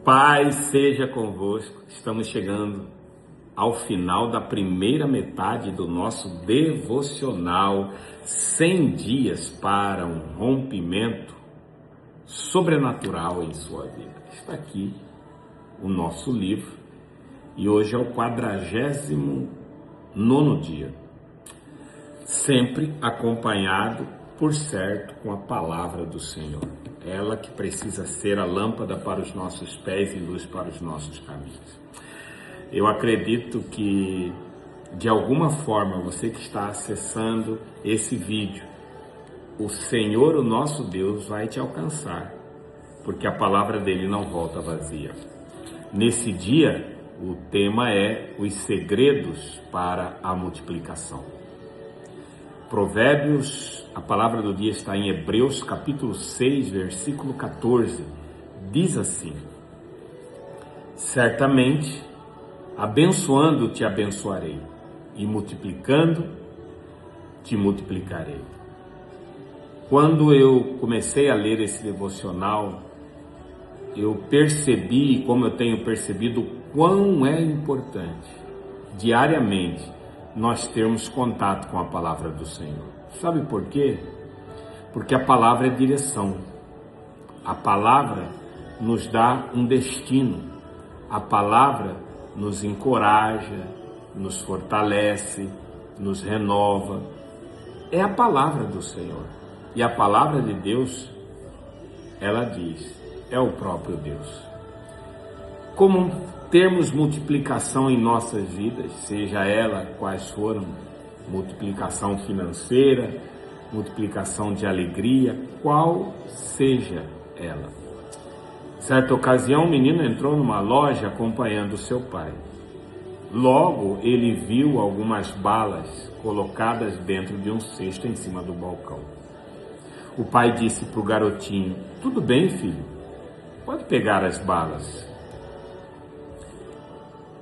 Paz seja convosco. Estamos chegando ao final da primeira metade do nosso devocional 100 dias para um rompimento sobrenatural em sua vida. Está aqui o nosso livro e hoje é o 49º dia, sempre acompanhado, por certo, com a palavra do Senhor. Ela que precisa ser a lâmpada para os nossos pés e luz para os nossos caminhos. Eu acredito que, de alguma forma, você que está acessando esse vídeo, o Senhor, o nosso Deus, vai te alcançar, porque a palavra dele não volta vazia. Nesse dia, o tema é os segredos para a multiplicação. Provérbios, a palavra do dia está em Hebreus capítulo 6, versículo 14, diz assim: certamente, abençoando te abençoarei, e multiplicando te multiplicarei. Quando eu comecei a ler esse devocional, eu percebi, como eu tenho percebido, quão é importante, diariamente, nós termos contato com a palavra do Senhor. Sabe por quê? Porque a palavra é direção. A palavra nos dá um destino. A palavra nos encoraja, nos fortalece, nos renova. É a palavra do Senhor. E a palavra de Deus, ela diz, é o próprio Deus. Como termos multiplicação em nossas vidas, seja ela quais foram, multiplicação financeira, multiplicação de alegria, qual seja ela. Certa ocasião, um menino entrou numa loja acompanhando seu pai. Logo, ele viu algumas balas colocadas dentro de um cesto em cima do balcão. O pai disse para o garotinho: tudo bem, filho, pode pegar as balas.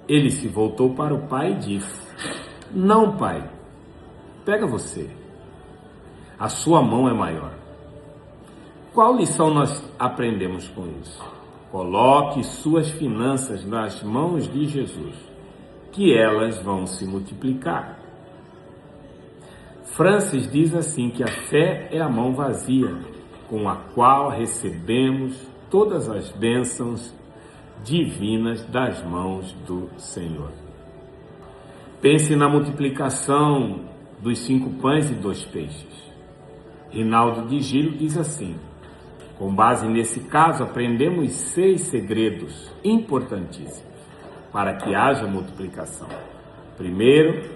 Ele se voltou para o pai e disse: não, pai, pega você. A sua mão é maior. Qual lição nós aprendemos com isso? Coloque suas finanças nas mãos de Jesus, que elas vão se multiplicar. Francis diz assim que a fé é a mão vazia, com a qual recebemos todas as bênçãos divinas das mãos do Senhor. Pense na multiplicação dos 5 pães e 2 peixes. Rinaldo de Gilo diz assim: com base nesse caso, aprendemos 6 segredos importantíssimos para que haja multiplicação. Primeiro,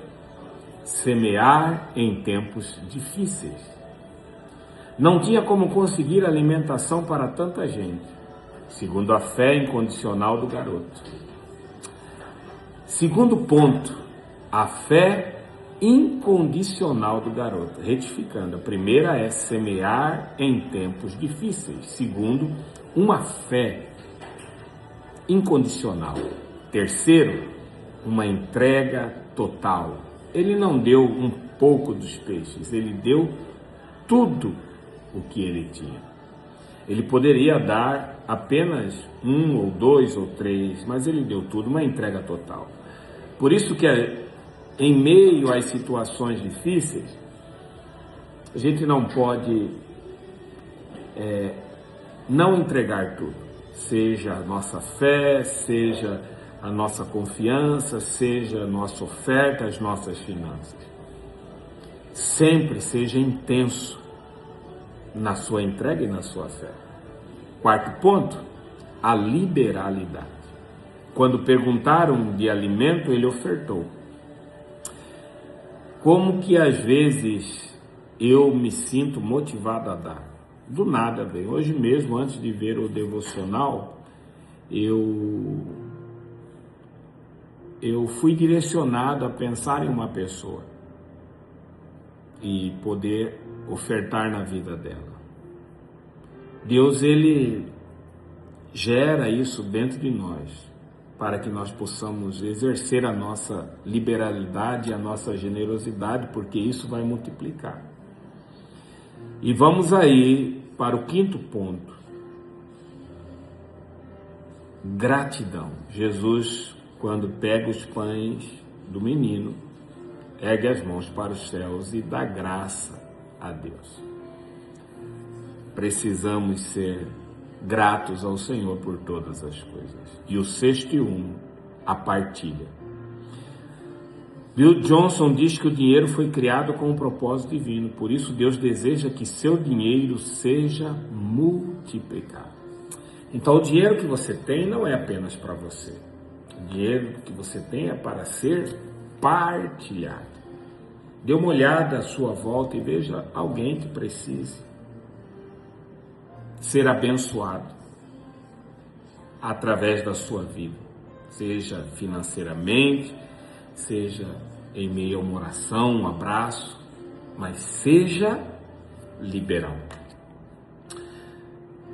semear em tempos difíceis. Não tinha como conseguir alimentação para tanta gente, segundo a fé incondicional do garoto. Segundo ponto, a fé incondicional do garoto. Retificando, a primeira é semear em tempos difíceis. Segundo, uma fé incondicional. Terceiro, uma entrega total. Ele não deu um pouco dos peixes, ele deu tudo o que ele tinha. Ele poderia dar apenas 1 ou 2 ou 3, mas ele deu tudo, uma entrega total. Por isso que em meio às situações difíceis, a gente não pode não entregar tudo. Seja a nossa fé, seja a nossa confiança, seja a nossa oferta, as nossas finanças. Sempre seja intenso na sua entrega e na sua fé. Quarto ponto, a liberalidade. Quando perguntaram de alimento, ele ofertou. Como que às vezes eu me sinto motivado a dar? Do nada, bem. Hoje mesmo, antes de ver o devocional, eu fui direcionado a pensar em uma pessoa e poder ofertar na vida dela. Deus, ele gera isso dentro de nós, para que nós possamos exercer a nossa liberalidade e a nossa generosidade, porque isso vai multiplicar. E vamos aí para o quinto ponto. gratidão. Jesus, quando pega os pães do menino, ergue as mãos para os céus e dá graça a Deus. Precisamos ser gratos ao Senhor por todas as coisas. E o 6º, a partilha. Bill Johnson diz que o dinheiro foi criado com um propósito divino, por isso Deus deseja que seu dinheiro seja multiplicado. Então o dinheiro que você tem não é apenas para você. O dinheiro que você tem é para ser partilhado. Dê uma olhada à sua volta e veja alguém que precise ser abençoado através da sua vida, seja financeiramente, seja em meio a uma oração, um abraço, mas seja liberal.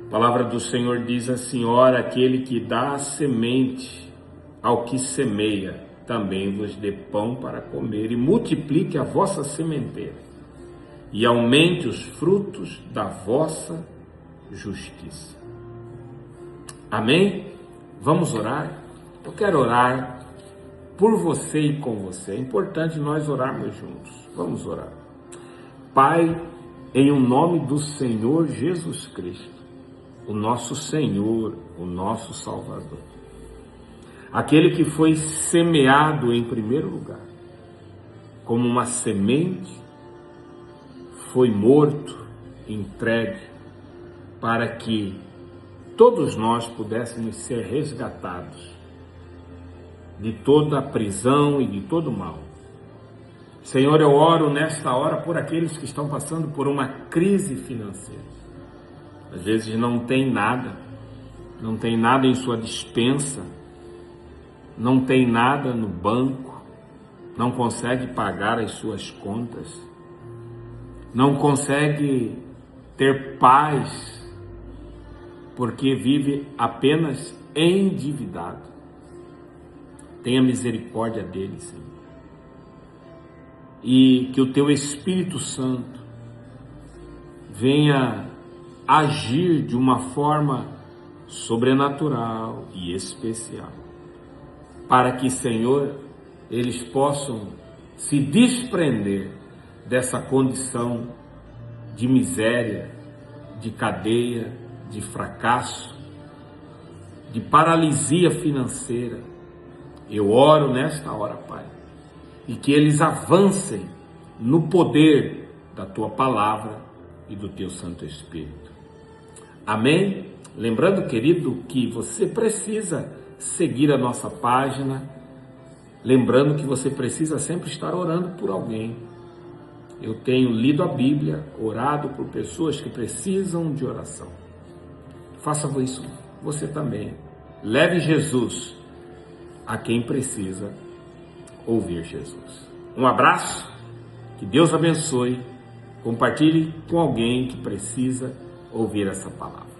A palavra do Senhor diz assim: ora, aquele que dá a semente ao que semeia, também vos dê pão para comer, e multiplique a vossa sementeira, e aumente os frutos da vossa justiça. Amém? Vamos orar? Eu quero orar por você e com você. É importante nós orarmos juntos. Vamos orar. Pai, em o nome do Senhor Jesus Cristo, o nosso Senhor, o nosso Salvador, aquele que foi semeado em primeiro lugar, como uma semente, foi morto, entregue, para que todos nós pudéssemos ser resgatados de toda a prisão e de todo o mal. Senhor, eu oro nesta hora por aqueles que estão passando por uma crise financeira. Às vezes não tem nada em sua despensa, não tem nada no banco, não consegue pagar as suas contas, não consegue ter paz, porque vive apenas endividado. Tenha misericórdia deles, Senhor. E que o Teu Espírito Santo venha agir de uma forma sobrenatural e especial, para que, Senhor, eles possam se desprender dessa condição de miséria, de cadeia, de fracasso, de paralisia financeira. Eu oro nesta hora, Pai, e que eles avancem no poder da Tua Palavra e do Teu Santo Espírito. Amém? Lembrando, querido, que você precisa seguir a nossa página, lembrando que você precisa sempre estar orando por alguém. Eu tenho lido a Bíblia, orado por pessoas que precisam de oração. Faça isso você também. Leve Jesus a quem precisa ouvir Jesus. Um abraço, que Deus abençoe. Compartilhe com alguém que precisa ouvir essa palavra.